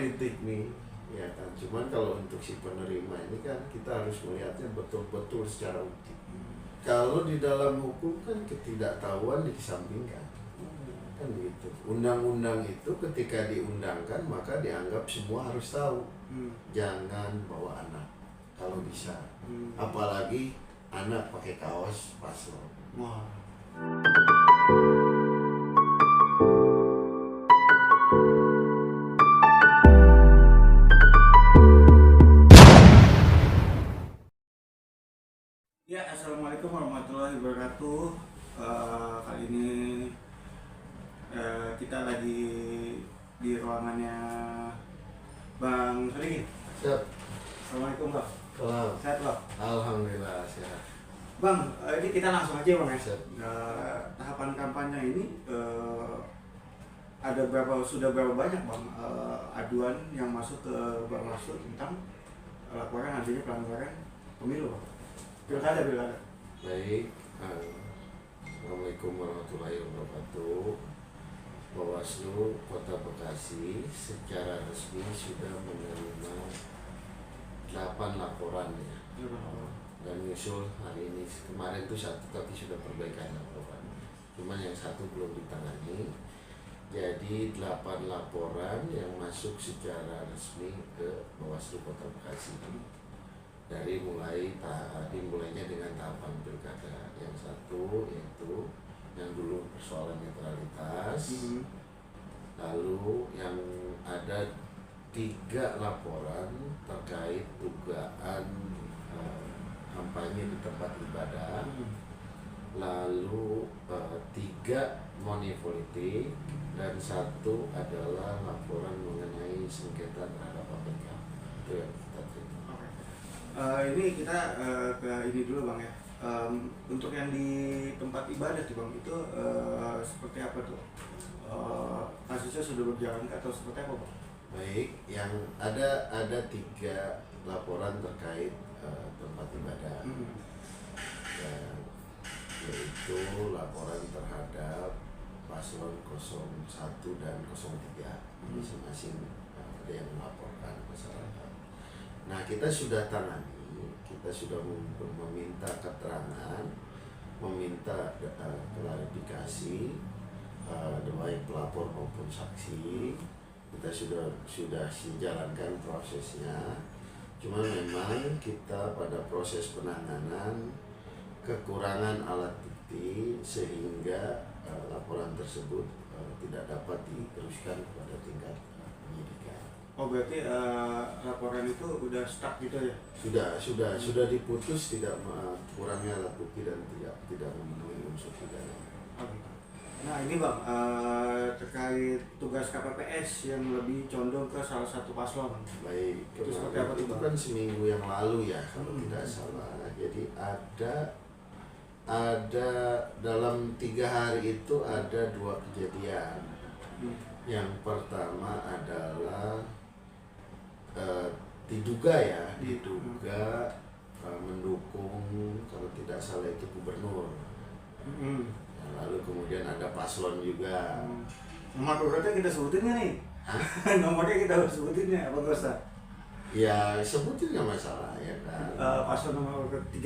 politik nih, ya kan. Cuman kalau untuk si penerima ini kan kita harus melihatnya betul-betul secara utuh. Kalau di dalam hukum kan ketidaktahuan dikesampingkan, kan begitu. Undang-undang itu ketika diundangkan maka dianggap semua harus tahu. Jangan bawa anak kalau bisa, apalagi anak pakai kaos paslon. Wah. Ya, assalamualaikum warahmatullahi wabarakatuh. Kali ini kita lagi di ruangannya Bang Sri. Siap. Assalamualaikum Bang. Salam. Sehat Bang? Alhamdulillah sehat. Bang, ini kita langsung aja Bang ya. Siap. Tahapan kampanye ini sudah berapa banyak Bang aduan yang masuk ke Bawaslu tentang laporan adanya pelanggaran pemilu Bang? Pilkada. Baik. Assalamualaikum warahmatullahi wabarakatuh. Bawaslu Kota Bekasi secara resmi sudah menerima 8 laporan ya. Dan nyusul hari ini, kemarin itu 1 tapi sudah perbaikan laporan. Cuman yang 1 belum ditangani. Jadi 8 laporan yang masuk secara resmi ke Bawaslu Kota Bekasi. Dari dimulainya dengan tahapan pilkada. Yang 1 yaitu yang dulu persoalan netralitas. Lalu yang ada 3 laporan terkait dugaan kampanye di tempat ibadah. Lalu 3 money politik dan 1 adalah laporan mengenai sengketa terhadap KPK. Itu yang kita terima. Ini kita ke ini dulu Bang ya. Untuk yang di tempat ibadah tuh Bang, itu seperti apa tuh? Kasusnya sudah berjalan atau seperti apa Bang? Baik, yang ada 3 laporan terkait tempat ibadah. Yaitu laporan terhadap paslon 01 dan 03. Masing-masing ada yang melaporkan masyarakat. Nah, kita sudah tangani, kita sudah meminta keterangan, meminta klarifikasi baik pelapor maupun saksi. Kita sudah jalankan prosesnya. Cuma memang kita pada proses penanganan kekurangan alat bukti sehingga laporan tersebut tidak dapat diteruskan kepada tingkat penyidikan. Oh, berarti laporan itu udah stuck gitu ya? Sudah diputus, tidak kurangnya alat bukti dan tidak memenuhi unsur pidana. Nah ini Bang, terkait tugas KPPS yang lebih condong ke salah satu paslon. Baik, Itu seperti apa tuh itu Bang? kan seminggu yang lalu ya kalau tidak salah. Jadi ada dalam 3 hari itu ada 2 kejadian. Yang pertama adalah diduga mendukung, kalau tidak salah itu gubernur. Lalu kemudian ada paslon juga. Nomor urutnya kita sebutin nggak nih? Nomornya kita harus sebutin ya, apa nggak usah? Ya sebutin nggak masalah ya kan. Paslon nomor urut 3.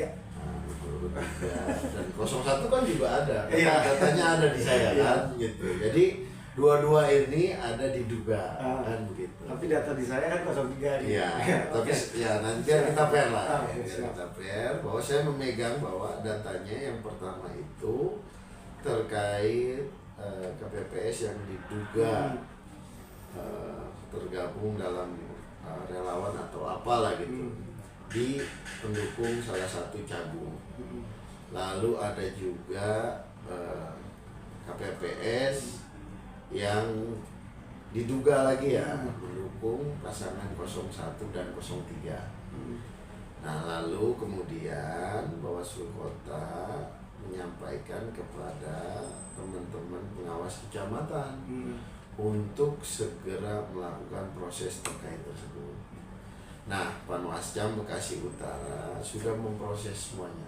Dan 01 kan juga ada. Iya. Datanya ada di saya kan gitu. Jadi dua-dua ini ada diduga kan begitu. Tapi data di saya kan 03. Iya. Tapi ya nanti kita fair lah. Oke, siap. Kita fair bahwa saya memegang bahwa datanya yang pertama itu terkait KPPS yang diduga tergabung dalam relawan atau apalah gitu di pendukung salah satu cagup. Lalu ada juga KPPS yang diduga lagi ya mendukung pasangan 01 dan 03. Nah, lalu kemudian Bawaslu Kota menyampaikan kepada teman-teman pengawas kecamatan untuk segera melakukan proses terkait tersebut. Nah, Panwascam Bekasi Utara sudah memproses semuanya.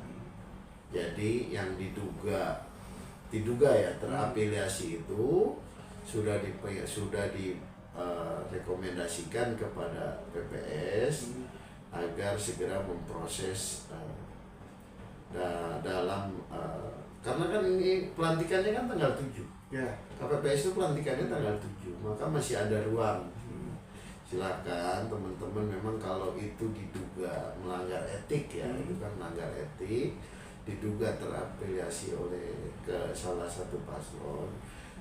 Jadi yang diduga ya terafiliasi itu sudah rekomendasikan kepada PPS agar segera memproses dalam karena kan ini pelantikannya kan tanggal 7 ya. KPPS itu pelantikannya tanggal 7, maka masih ada ruang. Silakan teman-teman, memang kalau itu diduga melanggar etik ya, itu kan melanggar etik, diduga terafiliasi oleh ke salah satu paslon,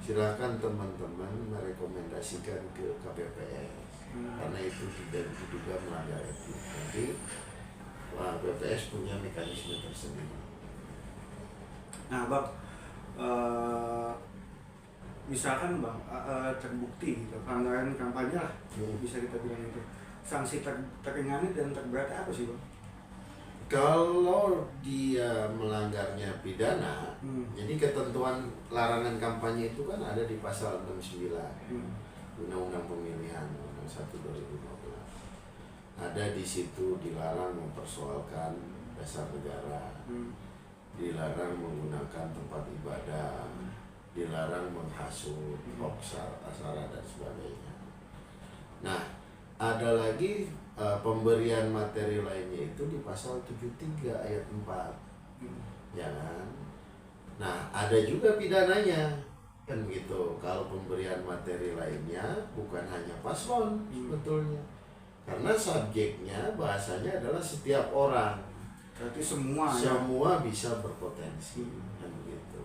silakan teman-teman merekomendasikan ke KPPS karena itu diduga melanggar etik. Nanti PPS punya mekanisme tersendiri. Nah Bang, misalkan Bang terbukti gitu pelanggaran kampanye lah, bisa kita bilang itu, sanksi teringannya dan terberat apa sih Bang? Kalau dia melanggarnya pidana, jadi ketentuan larangan kampanye itu kan ada di pasal 69 Undang-Undang Pemilihan Nomor 1 2015. Ada di situ dilarang mempersoalkan dasar negara, dilarang menggunakan tempat ibadah, dilarang menghasut, hoax, sara dan sebagainya. Nah, ada lagi pemberian materi lainnya itu di pasal 73 ayat 4. Ya kan? Nah, ada juga pidananya. Kan begitu. Kalau pemberian materi lainnya bukan hanya paslon sebetulnya. Karena subjeknya bahasanya adalah setiap orang. Berarti semua bisa berpotensi. Kan begitu.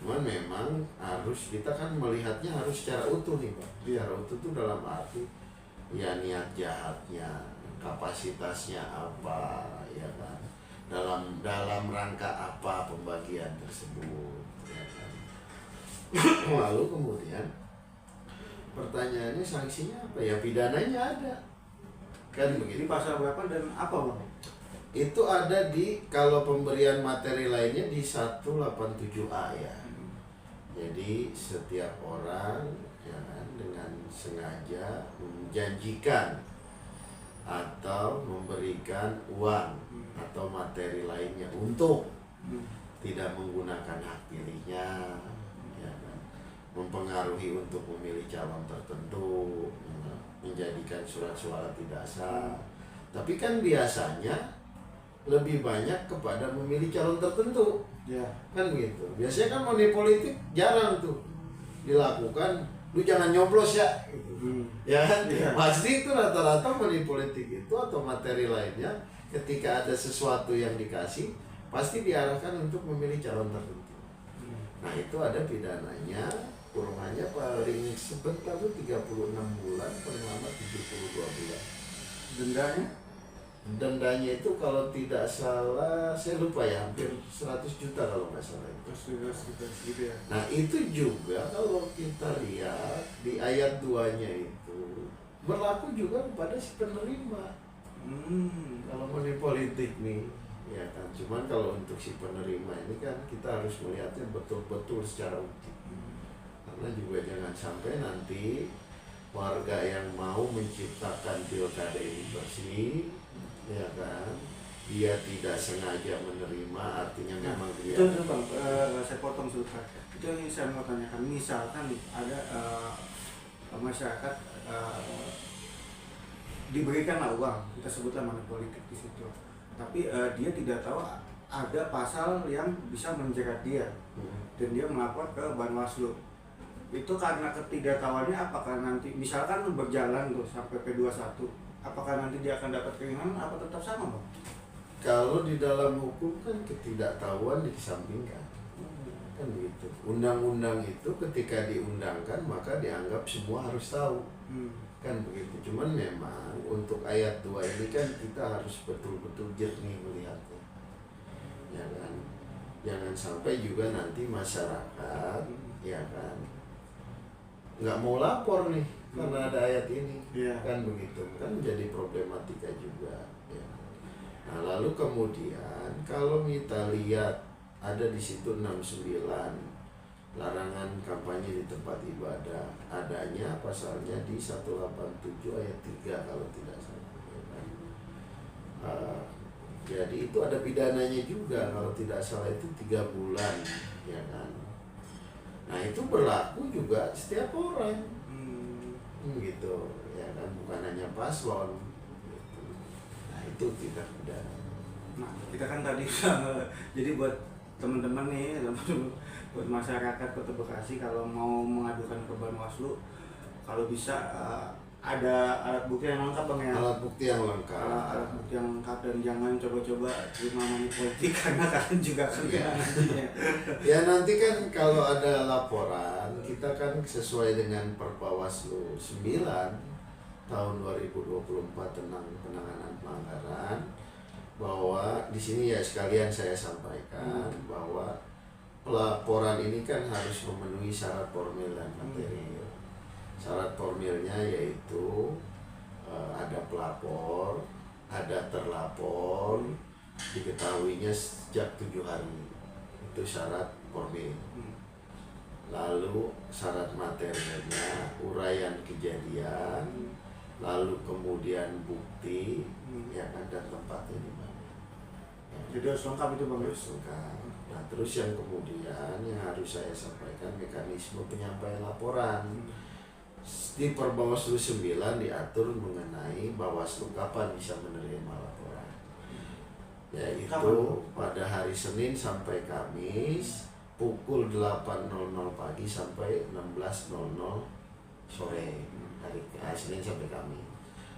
Cuman memang kita kan melihatnya harus secara utuh nih, Pak. Secara utuh itu dalam arti ya niat jahatnya, kapasitasnya apa, ya kan, dalam rangka apa pembagian tersebut, ya kan. Lalu kemudian pertanyaannya sanksinya apa, ya pidananya ada kan begitu. Di pasal berapa dan apa Bang? Itu ada kalau pemberian materi lainnya di 187A ya. Jadi setiap orang ya kan, dengan sengaja menjanjikan atau memberikan uang atau materi lainnya untuk tidak menggunakan hak pilihnya, ya kan, mempengaruhi untuk memilih calon tertentu, menjadikan surat suara tidak sah. Tapi kan biasanya lebih banyak kepada memilih calon tertentu, ya kan begitu. Biasanya kan money politik jarang tuh dilakukan, lu jangan nyoblos ya, ya kan? Pasti itu rata-rata money politik itu atau materi lainnya, ketika ada sesuatu yang dikasih pasti diarahkan untuk memilih calon tertentu. Nah itu ada pidananya, kurungannya paling sebentar tuh 36 bulan, paling lama 72 bulan. Dendanya itu kalau tidak salah, saya lupa ya, hampir 100 juta kalau nggak salah itu. Gitu ya. Nah itu juga kalau kita lihat di ayat 2-nya itu berlaku juga kepada si penerima. Kalau money politik nih, ya kan. Cuman kalau untuk si penerima ini kan kita harus melihatnya betul-betul secara utuh. Karena juga jangan sampai nanti warga yang mau menciptakan pilkada ini bersih, ya kan, dia tidak sengaja menerima, artinya memang dia. Itu Bang, saya potong sebentar. Itu yang saya mau tanyakan. Misalkan nih ada masyarakat diberikanlah uang, kita sebutlah money politik di situ. Tapi dia tidak tahu ada pasal yang bisa menjerat dia, dan dia melapor ke Bawaslu. Itu karena ketidaktahuannya, apakah nanti misalkan berjalan tuh sampai P21, apakah nanti dia akan dapat keringanan apa tetap sama Bang? Kalau di dalam hukum kan ketidaktahuan dikesampingkan, kan begitu. Undang-undang itu ketika diundangkan maka dianggap semua harus tahu, kan begitu. Cuman memang untuk ayat 2 ini kan kita harus betul-betul jernih melihatnya, ya kan. Jangan sampai juga nanti masyarakat, ya kan, nggak mau lapor nih karena ada ayat ini, kan begitu, kan menjadi problematika juga, ya. Nah lalu kemudian kalau kita lihat ada di situ 69 larangan kampanye di tempat ibadah, adanya pasalnya di 187 ayat 3 kalau tidak salah, ya kan? Jadi itu ada pidananya juga kalau tidak salah, itu 3 bulan, ya kan. Nah itu berlaku juga setiap orang, gitu, ya kan, bukan hanya paslon gitu. Nah itu tindak pidana. Nah, kita kan tadi jadi buat teman-teman nih, buat masyarakat Kota Bekasi kalau mau mengadukan ke Bawaslu, kalau bisa ada alat bukti yang lengkap Bang ya. Alat bukti yang lengkap. Alat bukti yang lengkap, dan jangan coba-coba terima money politik karena kalian juga akan kena nantinya. Ya nanti kan kalau ada laporan, kita kan sesuai dengan Perbawaslu 9 tahun 2024 tentang penanganan pelanggaran, bahwa di sini ya sekalian saya sampaikan bahwa pelaporan ini kan harus memenuhi syarat formil dan material. Syarat formilnya yaitu ada pelapor, ada terlapor, diketahuinya sejak 7 hari, itu syarat formil. Lalu syarat materialnya uraian kejadian, lalu kemudian bukti, ya kan, dan tempatnya di mana. Ya, Jadi harus lengkap itu Bang. harus lengkap. Nah terus yang kemudian yang harus saya sampaikan mekanisme penyampaian laporan. Di Perbawaslu 9 diatur mengenai Bawaslu kapan bisa menerima laporan, yaitu pada hari Senin sampai Kamis pukul 8.00 pagi sampai 16.00 sore, hari Senin sampai Kamis.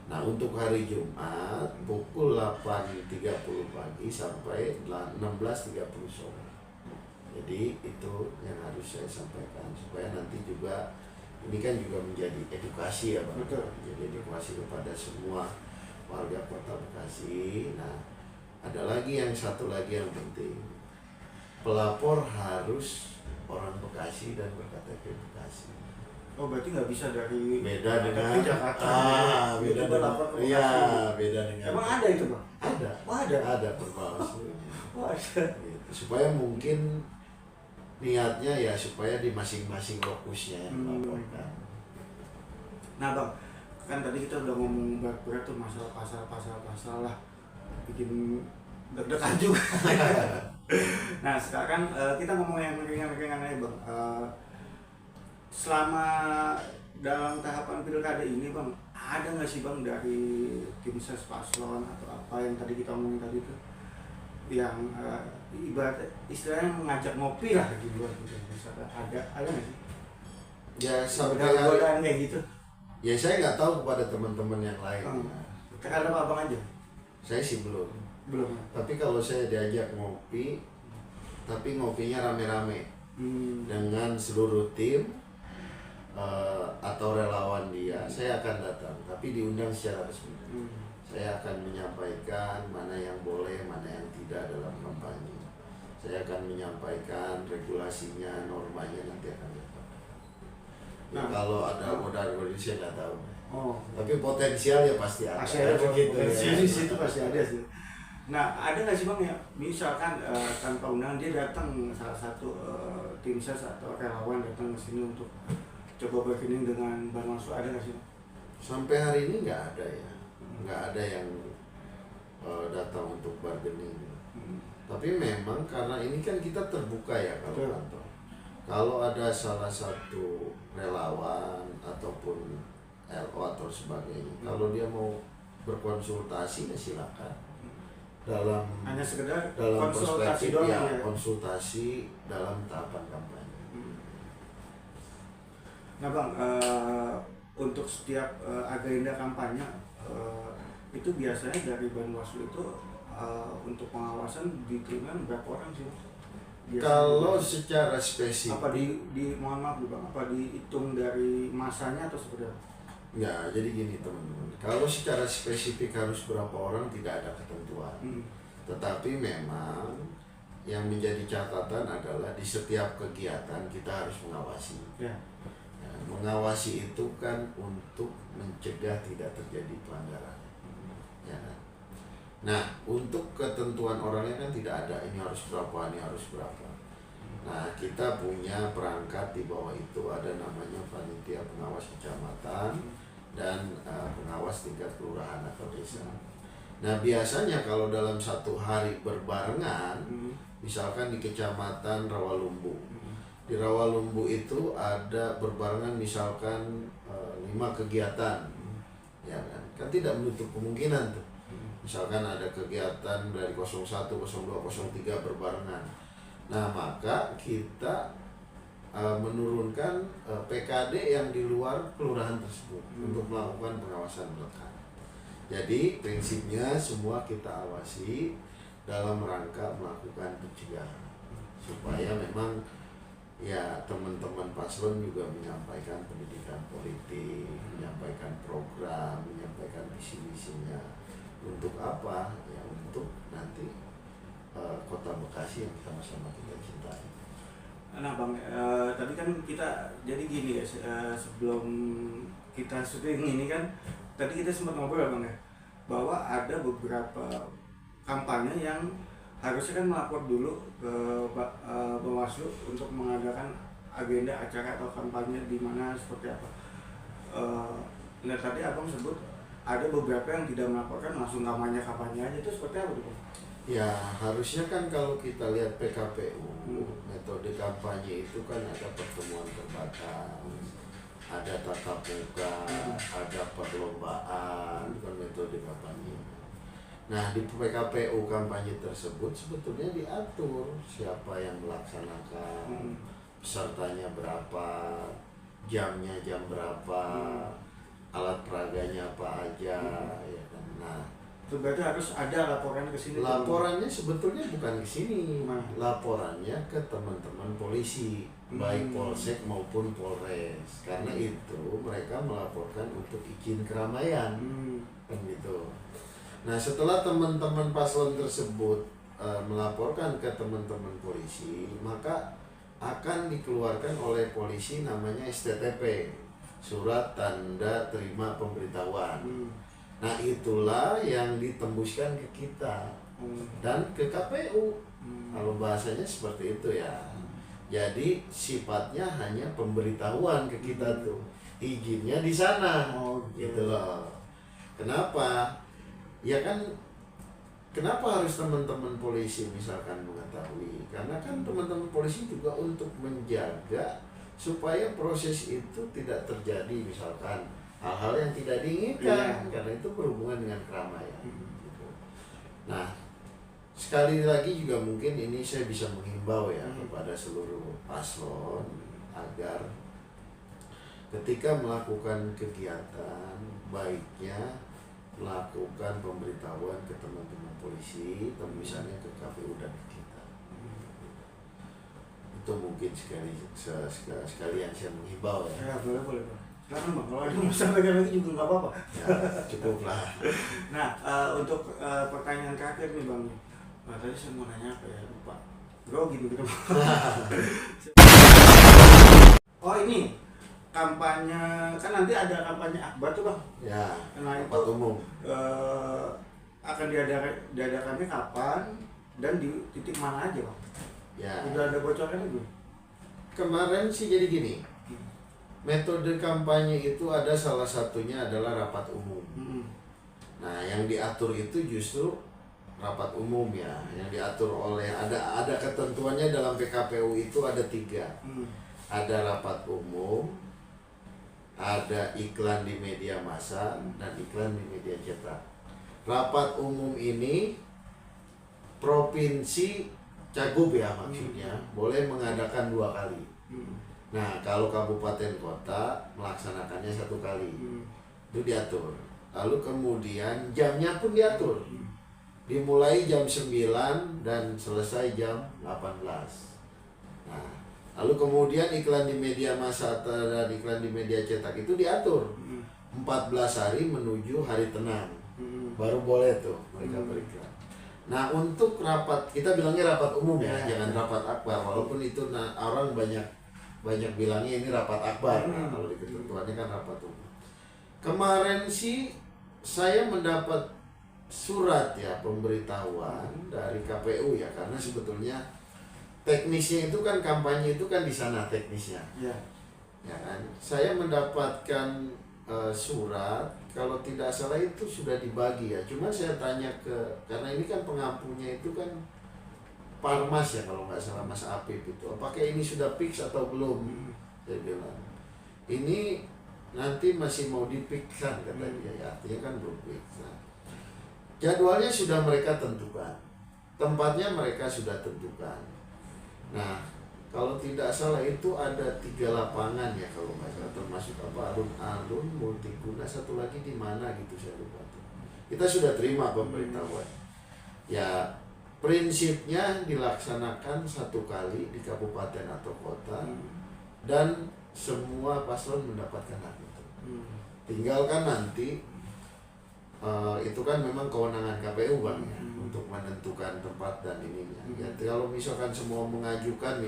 Nah untuk hari Jumat pukul 8.30 pagi sampai 16.30 sore. Jadi itu yang harus saya sampaikan supaya nanti juga ini kan juga menjadi edukasi ya Bang. Betul. Jadi edukasi kepada semua warga Kota Bekasi. Nah, ada lagi satu lagi yang penting. Pelapor harus orang Bekasi dan berKTP Bekasi. Oh berarti nggak bisa dari Beda dengan Jakarta. beda Itu dengan lapor ke iya, Bekasi. beda dengan. Emang ada itu Bang? Ada. Oh, ada. Ada Perbawaslu. Oh ada. Gitu. Supaya mungkin niatnya ya supaya di masing-masing lokusnya yang melaporkan. Nah Bang, kan tadi kita udah ngomong berat-berat tuh masalah pasal lah, bikin deg-degan juga. Nah sekarang kita ngomong yang ringan-ringan aja Bang. Selama dalam tahapan pilkada ini Bang, ada nggak sih Bang dari tim ses paslon atau apa yang tadi kita ngomongin tadi tuh, yang ibarat istilahnya mengajak ngopi lah di luar gitu, misalnya ada nggak sih? Ya sampai Godaan kayak gitu. ya saya nggak tahu kepada teman-teman yang lain. Terhadap abang aja? Saya sih belum. Tapi kalau saya diajak ngopi, tapi ngopinya rame-rame dengan seluruh tim atau relawan dia, saya akan datang. Tapi diundang secara resmi. Saya akan menyampaikan mana yang boleh, mana yang tidak dalam kampanye. Saya akan menyampaikan regulasinya, normanya nanti akan datang. Nah, kalau ada godaan saya nggak tahu. Tapi potensial ya pasti ada. Pasti ada begitu. Potensial di situ pasti ada sih. Nah, ada nggak sih Bang ya, misalkan tanpa undangan dia datang salah satu tim ses atau relawan datang ke sini untuk coba berkening dengan Bawaslu, ada nggak sih? Sampai hari ini nggak ada ya. Nggak ada yang datang untuk bargaining. Tapi memang karena ini kan kita terbuka ya kalau kantor. Kalau ada salah satu relawan ataupun LO atau sebagainya, kalau dia mau berkonsultasi ya silakan. Hanya sekedar dalam konsultasi perspektif doang ya, konsultasi dalam tahapan kampanye. Nah Bang, untuk setiap agenda kampanye itu biasanya dari Bawaslu itu untuk pengawasan diterima berapa orang sih? Biasanya Kalau secara spesifik apa mohon maaf Bang, apa dihitung dari masanya atau seperti apa? ya, jadi gini teman-teman, kalau secara spesifik harus berapa orang tidak ada ketentuan. Tetapi memang yang menjadi catatan adalah di setiap kegiatan kita harus mengawasi. Mengawasi itu kan untuk mencegah tidak terjadi pelanggaran. Ya kan? Nah, untuk ketentuan orangnya kan tidak ada, ini harus berapa, ini harus berapa. Nah, kita punya perangkat di bawah itu, ada namanya panitia pengawas kecamatan dan pengawas tingkat kelurahan atau desa. Nah, biasanya kalau dalam satu hari berbarengan, misalkan di kecamatan Rawalumbu, di Rawalumbu itu ada berbarengan misalkan 5 kegiatan. ya kan tidak menutup kemungkinan tuh. Misalkan ada kegiatan dari 01, 02, 03 berbarengan. Nah, maka kita menurunkan PKD yang di luar kelurahan tersebut untuk melakukan pengawasan melekat. Jadi prinsipnya semua kita awasi dalam rangka melakukan pencegahan supaya memang ya teman-teman paslon juga menyampaikan pendidikan politik, menyampaikan program, menyampaikan visi-misinya. Untuk apa? Ya untuk nanti kota Bekasi yang sama-sama kita cintai. Nah Bang, tadi kan kita jadi gini ya, sebelum kita syuting ini kan tadi kita sempat ngobrol Bang ya, bahwa ada beberapa kampanye yang harusnya kan melapor dulu ke Bawaslu untuk mengadakan agenda acara atau kampanye di mana seperti apa. Nah tadi Abang sebut ada beberapa yang tidak melaporkan, langsung kampanye aja, itu seperti apa tuh Bang? Ya harusnya kan kalau kita lihat PKPU, metode kampanye itu kan ada pertemuan terbatas, ada tatap muka, ada perlombaan, kan metode kampanye. Nah di PKPU kampanye tersebut sebetulnya diatur siapa yang melaksanakan, pesertanya berapa, jamnya jam berapa, alat peraganya apa aja, ya kan. Nah itu berarti harus ada laporan ke sini. Laporannya sebetulnya bukan ke sini, laporannya ke teman-teman polisi, baik Polsek maupun Polres. Karena itu mereka melaporkan untuk izin keramaian, kan gitu. Nah setelah teman-teman paslon tersebut melaporkan ke teman-teman polisi, maka akan dikeluarkan oleh polisi namanya STTP, surat tanda terima pemberitahuan. Nah itulah yang ditembuskan ke kita dan ke KPU. Kalau bahasanya seperti itu ya. Jadi sifatnya hanya pemberitahuan ke kita tuh, izinnya di sana, gitu loh. Kenapa? Ya kan, kenapa harus teman-teman polisi misalkan mengetahui? Karena kan teman-teman polisi juga untuk menjaga supaya proses itu tidak terjadi misalkan hal-hal yang tidak diinginkan, karena itu berhubungan dengan keramaian. Gitu. Nah, sekali lagi juga mungkin ini saya bisa menghimbau ya kepada seluruh paslon agar ketika melakukan kegiatan baiknya melakukan pemberitahuan ke teman-teman polisi, misalnya ke KPU dan ke kita. Itu mungkin sekalian saya menghimbau ya. Ya boleh. Karena Bang, kalau ada mau sampaikan lagi juga nggak apa-apa. Ya, cukup lah. Nah, untuk pertanyaan terakhir nih Bang. Nah, tadi saya mau nanya apa ya, lupa. Grogi gitu. Oh ini, kampanye, kan nanti ada kampanye akbar tuh Bang. Ya, nah, rapat umum. Akan diadakannya kapan dan di titik mana aja Bang? Ya. Udah ada bocorannya belum? Kemarin sih jadi gini. Metode kampanye itu ada salah satunya adalah rapat umum. Nah, yang diatur itu justru rapat umum ya. Yang diatur oleh ada ketentuannya dalam PKPU itu ada 3. Ada rapat umum, ada iklan di media massa, dan iklan di media cetak. Rapat umum ini provinsi cagup ya maksudnya boleh mengadakan 2 kali. Nah kalau kabupaten kota melaksanakannya 1 kali, itu diatur. Lalu kemudian jamnya pun diatur, dimulai jam 9 dan selesai jam 18. Nah lalu kemudian iklan di media massa dan iklan di media cetak itu diatur 14 hari menuju hari tenang, baru boleh tuh mereka beriklan. Nah untuk rapat, kita bilangnya rapat umum ya, jangan rapat akbar, walaupun itu orang banyak bilangnya ini rapat akbar. Nah, kalau di ketentuannya kan rapat umum. Kemarin sih saya mendapat surat ya pemberitahuan dari KPU ya, karena sebetulnya teknisnya itu kan kampanye itu kan di sana teknisnya. Ya kan, saya mendapatkan surat, kalau tidak salah itu sudah dibagi ya. Cuma saya tanya karena ini kan pengampunya itu kan Parmas ya kalau nggak salah, Mas Apip itu, apakah ini sudah fix atau belum? Saya bilang ini nanti masih mau dipiksan kata dia, ya artinya kan belum fix. Nah, jadwalnya sudah mereka tentukan, tempatnya mereka sudah tentukan. Nah, kalau tidak salah itu ada 3 lapangan ya kalau nggak salah, termasuk apa alun-alun, multiguna, satu lagi di mana gitu saya lupa tuh. Kita sudah terima pemberitahuan. Ya prinsipnya dilaksanakan 1 kali di kabupaten atau kota dan semua paslon mendapatkan hak itu. Tinggalkan nanti itu kan memang kewenangan KPU Bang ya, untuk menentukan tempat dan ininya. Ya, kalau misalkan semua mengajukan,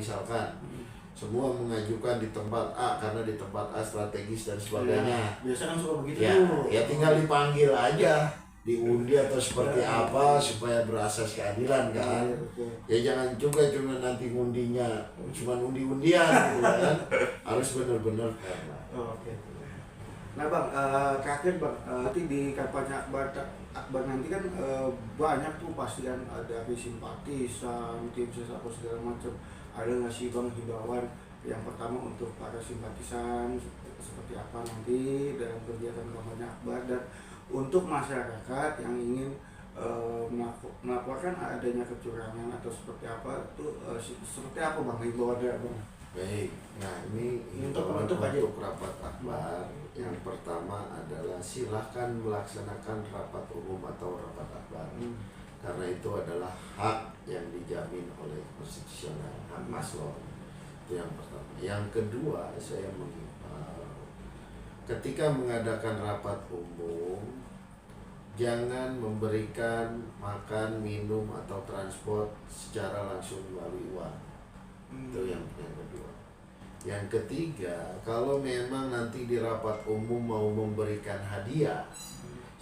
semua mengajukan di tempat A karena di tempat A strategis dan sebagainya. Biasa kan suka begitu. Ya tinggal dipanggil aja, diundi atau seperti apa supaya berasas keadilan kan. Ya jangan juga cuma nanti ngundinya cuma undi-undian gitu kan. Harus benar-benar karena. Oke. Nah Bang, terakhir Bang, nanti di kampanye Akbar nanti kan banyak tuh pasti kan ada simpatisan, tim ses apa segala macam. Ada nggak sih Bang himbauan yang pertama untuk para simpatisan seperti apa nanti dalam kegiatan kampanye Akbar, dan untuk masyarakat yang ingin melaporkan adanya kecurangan atau seperti apa tuh seperti apa Bang himbauannya Bang? Baik, nah ini untuk rapat akbar yang pertama adalah silahkan melaksanakan rapat umum atau rapat akbar karena itu adalah hak yang dijamin oleh konstitusional, hak paslon. Itu yang pertama. Yang kedua, saya mengimbau ketika mengadakan rapat umum jangan memberikan makan, minum atau transport secara langsung melalui uang. Itu yang kedua. Yang ketiga, kalau memang nanti di rapat umum mau memberikan hadiah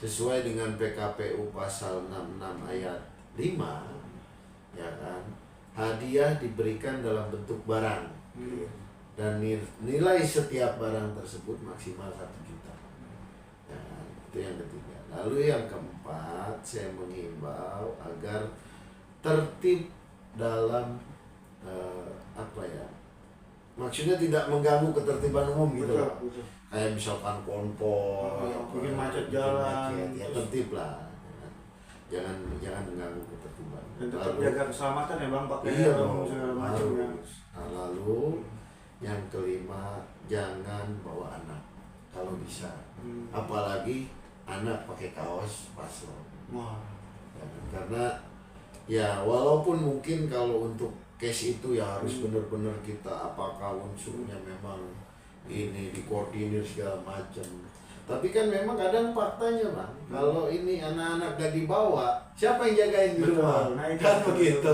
sesuai dengan PKPU pasal 66 ayat 5, ya kan, hadiah diberikan dalam bentuk barang dan nilai setiap barang tersebut maksimal 1 juta. Ya kan? Itu yang ketiga. Lalu yang keempat, saya mengimbau agar tertib dalam maksudnya tidak mengganggu ketertiban umum gitu. Betul. Kayak misalkan konvoy, bikin macet jalan, ya tertib lah, jangan mengganggu ketertiban. Dan tetap jaga keselamatan ya Bang, pakai iya helm segala macam ya. Nah, lalu yang kelima, jangan bawa anak kalau bisa, apalagi anak pakai kaos paslon. Karena ya walaupun mungkin kalau untuk case itu ya harus benar-benar kita apakah unsurnya memang ini dikoordinir segala macam. Tapi kan memang kadang faktanya Bang, kalau ini anak-anak gak dibawa, siapa yang jagain di rumah? Nah, Kan begitu.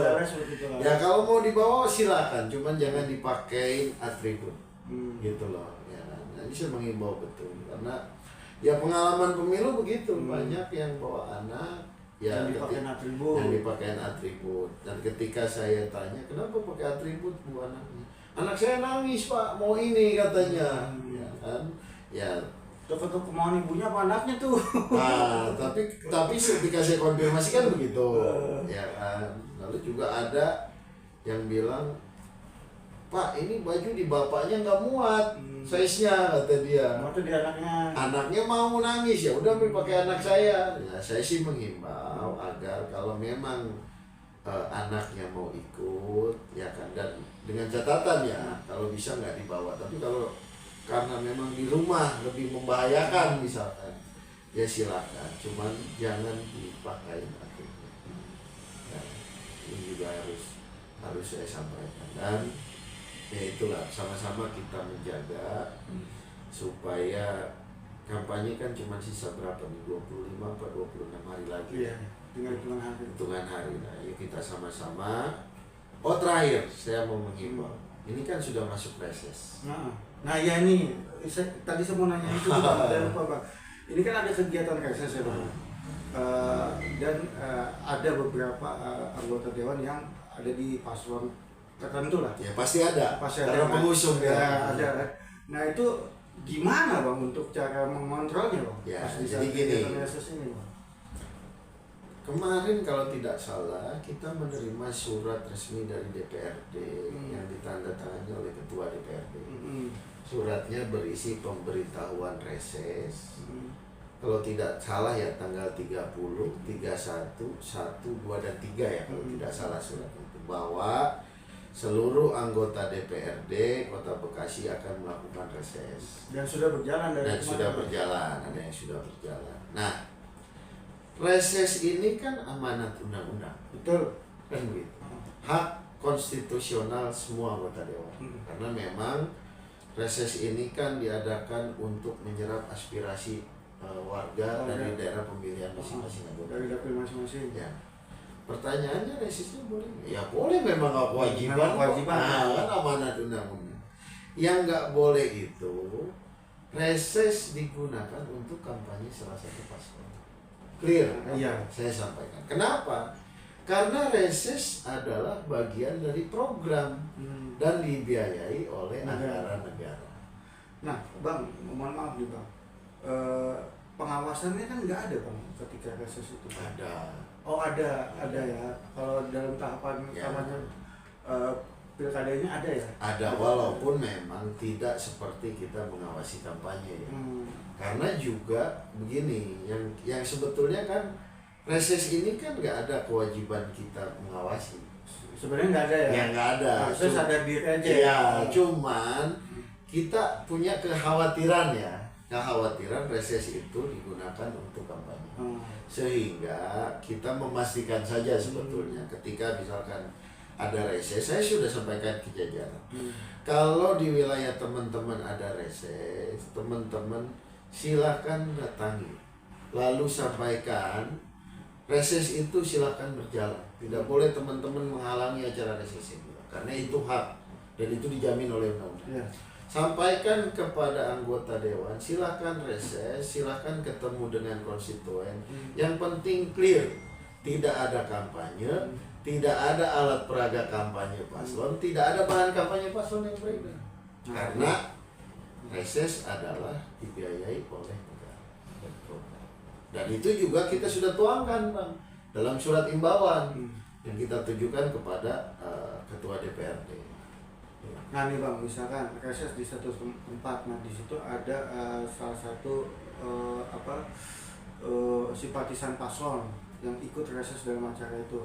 Ya kalau mau dibawa silakan, cuman jangan dipakai atribut. Gitu loh. Ya, nah, ini saya mengimbau betul karena ya pengalaman pemilu begitu, banyak yang bawa anak ya yang dipakai atribut. Dan ketika saya tanya kenapa pakai atribut bu anaknya, anak saya nangis Pak mau ini katanya. Ya kan, ya untuk kemauan ibunya apa anaknya tuh. Nah, tapi ketika saya konfirmasi kan begitu ya kan. Lalu juga ada yang bilang, Pak ini baju di bapaknya nggak muat size-nya kata dia. Waktu di anaknya mau nangis, ya udah pakai anak saya. Ya saya sih mengimbau agar kalau memang anaknya mau ikut ya kan, dan dengan catatan ya kalau bisa nggak dibawa. Tapi kalau karena memang di rumah lebih membahayakan misalkan, ya silakan, cuman jangan dipakai atribut. Ya, ini juga harus saya sampaikan. Dan ya itulah, sama-sama kita menjaga supaya kampanye kan cuma sisa berapa nih, 25 atau 26 hari lagi. Iya, tinggal hitungan hari. Nah, yuk kita sama-sama. Oh terakhir saya mau menghimbau, ini kan sudah masuk reses. Nah ya ini tadi saya mau nanya itu Pak. Ini kan ada kegiatan reses ya Bang. Dan ada beberapa anggota dewan yang ada di paslon tertentu lah. Ya pasti ada. Karena pengusung ya. Ada. Nah itu gimana Bang untuk cara mengontrolnya Bang? Ya jadi gini. Kemarin kalau tidak salah kita menerima surat resmi dari DPRD yang ditandatangani oleh Ketua DPRD. Suratnya berisi pemberitahuan reses. Kalau tidak salah ya tanggal 30, 31, 1, 2, dan 3 ya kalau tidak salah surat itu, bahwa seluruh anggota DPRD Kota Bekasi akan melakukan reses. Dan sudah berjalan dari Dan sudah berjalan, ada yang sudah berjalan. Nah, reses ini kan amanat undang-undang. Betul. Kan begitu. Hak konstitusional semua anggota dewan. Karena memang reses ini kan diadakan untuk menyerap aspirasi warga dari daerah pemilihan masing-masing anggota. Dari dapil masing-masing. Ya. Pertanyaannya resesnya boleh nggak? Ya boleh, memang nggak kewajiban. Kan amanat undang-undang. Yang nggak boleh itu reses digunakan untuk kampanye salah satu paslon. Clear? Iya. Saya sampaikan. Kenapa? Karena reses adalah bagian dari program dan dibiayai oleh anggaran negara. Nah, Bang, mohon maaf nih Bang. Pengawasannya kan nggak ada Bang ketika reses itu. Ada. Oh ada ya. Kalau dalam tahapan kampanye pilkadanya ada ya. Ada, walaupun memang tidak seperti kita mengawasi kampanye ya. Karena juga begini, yang sebetulnya kan reses ini kan nggak ada kewajiban kita mengawasi. Sebenarnya nggak ada ya. Ya nggak ada. Reses ada diri aja. Ya, cuman kita punya kekhawatiran ya. Kekhawatiran reses itu digunakan untuk kampanye. Sehingga kita memastikan saja sebetulnya ketika misalkan ada reses, saya sudah sampaikan ke jajaran. Kalau di wilayah teman-teman ada reses, teman-teman silakan datangi. Lalu sampaikan reses itu silakan berjalan. Tidak boleh teman-teman menghalangi acara reses itu. Karena itu hak dan itu dijamin oleh undang-undang. Sampaikan kepada anggota dewan, silakan reses, silakan ketemu dengan konstituen. Yang penting clear, tidak ada kampanye, tidak ada alat peraga kampanye paslon, tidak ada bahan kampanye paslon yang berbeda. Karena reses adalah dibiayai oleh negara. Dan itu juga kita sudah tuangkan Bang dalam surat imbauan yang kita tujukan kepada ketua DPRD. Nah nih Bang, misalkan reses di satu tempat, nah di situ ada salah satu simpatisan paslon yang ikut reses dalam acara itu.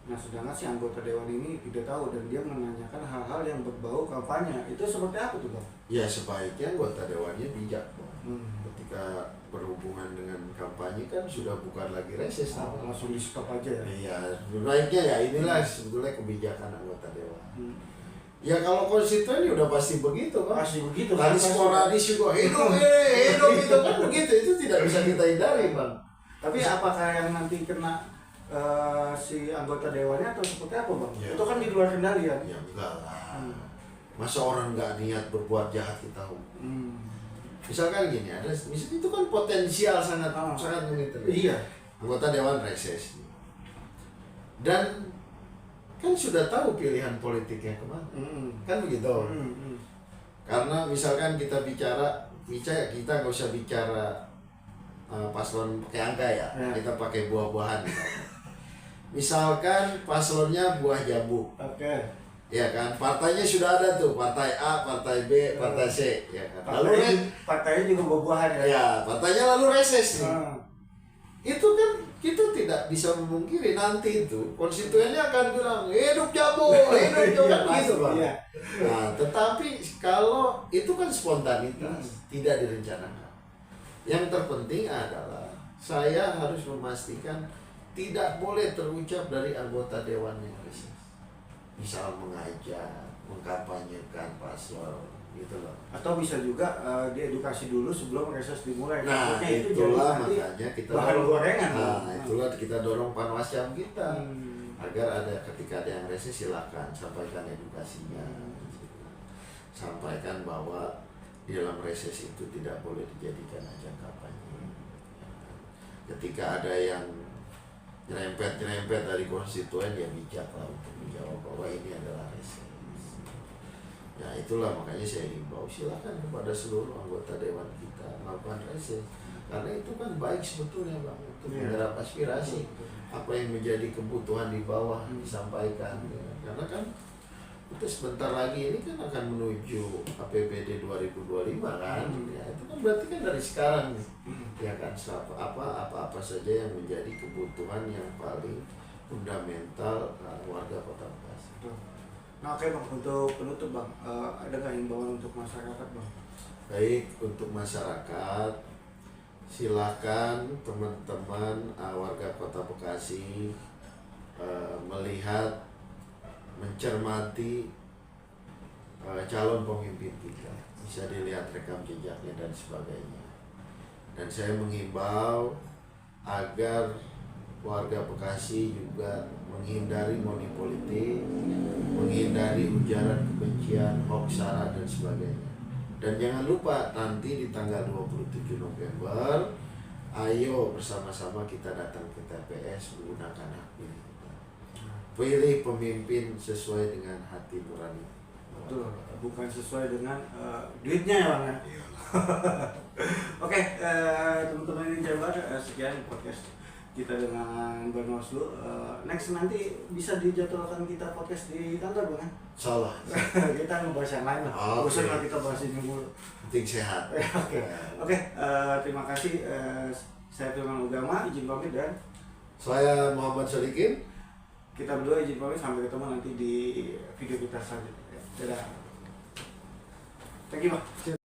Nah sedangkan si anggota dewan ini tidak tahu dan dia menanyakan hal-hal yang berbau kampanye. Itu seperti apa tuh Bang? Ya sebaiknya anggota dewannya bijak Bang. Ketika berhubungan dengan kampanye kan sudah bukan lagi reses, langsung di stop aja ya? Iya, sebaiknya ya inilah sebetulnya kebijakan anggota dewan. Ya kalau konstituen udah pasti begitu Bang. Pasti begitu. Tadi sporadis juga hidup itu kan begitu, itu tidak bisa kita hindari Bang. Tapi apakah yang nanti kena si anggota dewannya atau seperti apa Bang? Ya. Itu kan di luar kendali kan? Ya enggak lah. Masa orang nggak niat berbuat jahat kita hukum. Misalkan gini, misalnya itu kan potensial sangat mengiter. Iya. Anggota dewan reses. Dan kan sudah tahu pilihan politiknya kemana, kan begitu. Karena misalkan kita bicara kita nggak usah bicara paslon pakai angka ya, kita pakai buah-buahan. Misalkan paslonnya buah jambu, ya kan, partainya sudah ada tuh, partai A, partai B, partai C, ya kan. Lalu partainya juga buah-buahan ya. Ya, partainya lalu reses nih. Itu kan kita tidak bisa memungkiri nanti itu konstituennya akan bilang hidup jambu gitu Bang. Nah, tetapi kalau itu kan spontanitas, tidak direncanakan. Yang terpenting adalah saya harus memastikan tidak boleh terucap dari anggota dewan yang reses. Misal mengajak, mengkampanyekan paslon gitu loh. Atau bisa juga diedukasi dulu sebelum reses dimulai. Nah, itulah makanya kita bahan gorengan. Nah, itulah kita dorong panwascam kita agar ketika ada yang reses silakan sampaikan edukasinya. Sampaikan bahwa di dalam reses itu tidak boleh dijadikan ajang kampanye. Ketika ada yang nyerempet dari konstituen, ya bijaklah untuk menjawab bahwa ini adalah reses. Ya itulah makanya saya himbau silakan kepada seluruh anggota dewan kita melakukan reses, karena itu kan baik sebetulnya Bang untuk menyerap aspirasi apa yang menjadi kebutuhan di bawah disampaikan. Karena kan itu sebentar lagi ini kan akan menuju APBD 2025 kan. Ya, itu kan berarti kan dari sekarang nih. Ya kan, apa saja yang menjadi kebutuhan yang paling fundamental warga Kota Bekasi. Nah, oke Bang, untuk penutup Bang, ada nggak himbauan untuk masyarakat Bang? Baik, untuk masyarakat, silakan teman-teman warga Kota Bekasi melihat, mencermati calon pemimpin kita, bisa dilihat rekam jejaknya dan sebagainya. Dan saya mengimbau agar warga Bekasi juga menghindari money politik, menghindari ujaran kebencian, hoax, sara dan sebagainya. Dan jangan lupa nanti di tanggal 27 November, ayo bersama-sama kita datang ke TPS menggunakan hak pilih kita. Pilih pemimpin sesuai dengan hati nurani. Betul, bukan sesuai dengan duitnya ya Bang ya. Oke, teman-teman ini Jabar, sekian podcast kita dengan Bawaslu. Next nanti bisa dijadwalkan kita podcast di kantor Bang ya. Salah. Kita ngebahas yang lain lah. Bosan lah kita bahas ini mulu. Penting sehat. Oke, terima kasih. Saya Firman Ugama, izin pamit, dan Saya Muhammad Sodikin. kita berdua izin pamit, sampai ketemu nanti di video kita selanjutnya. Dadah. Thank you Bang.